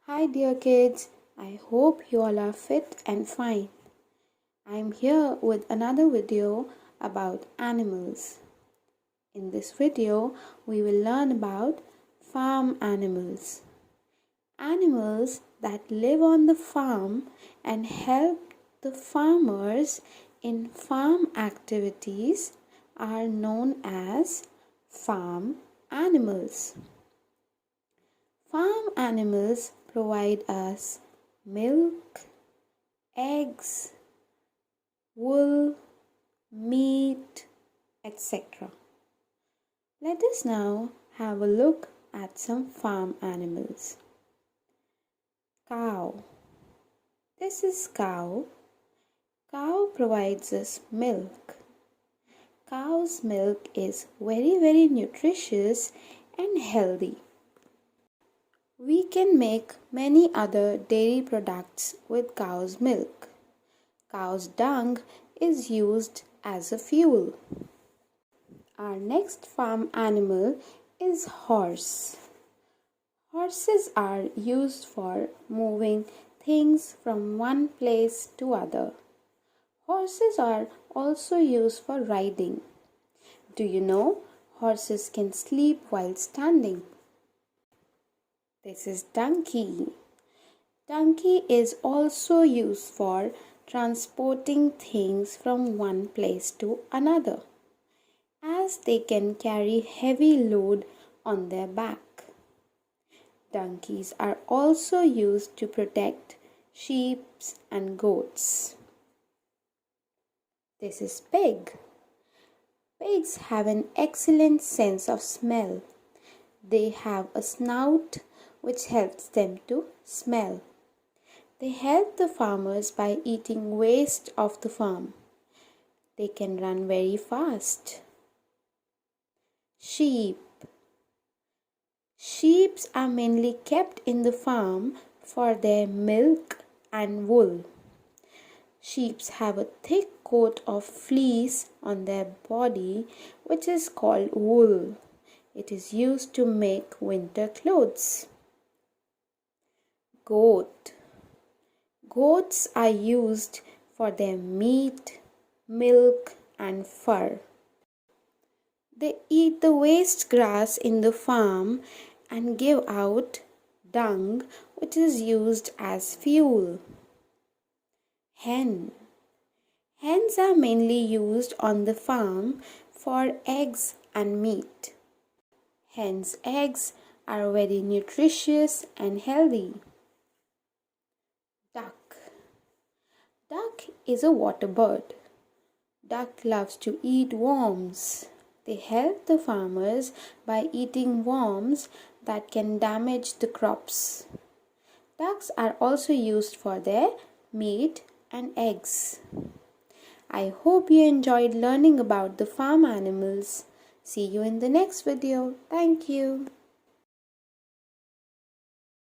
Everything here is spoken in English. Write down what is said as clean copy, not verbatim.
Hi dear kids, I hope you all are fit and fine. I am here with another video about animals. In this video, we will learn about farm animals. Animals that live on the farm and help the farmers in farm activities are known as farm animals. Farm animals provide us milk, eggs, wool, meat, etc. Let us now have a look at some farm animals. Cow. This is cow. Cow provides us milk. Cow's milk is very nutritious and healthy. We can make many other dairy products with cow's milk. Cow's dung is used as a fuel. Our next farm animal is horse. Horses are used for moving things from one place to other. Horses are also used for riding. Do you know horses can sleep while standing? This is donkey. Donkey is also used for transporting things from one place to another, as they can carry heavy load on their back. Donkeys are also used to protect sheep and goats. This is pig. Pigs have an excellent sense of smell. They have a snout which helps them to smell. They help the farmers by eating waste of the farm. They can run very fast. Sheep. Sheep are mainly kept in the farm for their milk and wool. Sheep have a thick coat of fleece on their body which is called wool. It is used to make winter clothes. Goat. Goats are used for their meat, milk and fur. They eat the waste grass in the farm and give out dung which is used as fuel. Hen. Hens are mainly used on the farm for eggs and meat. Hens' eggs are very nutritious and healthy. Duck. Duck is a water bird. Duck loves to eat worms. They help the farmers by eating worms that can damage the crops. Ducks are also used for their meat and eggs. I hope you enjoyed learning about the farm animals. See you in the next video. Thank you.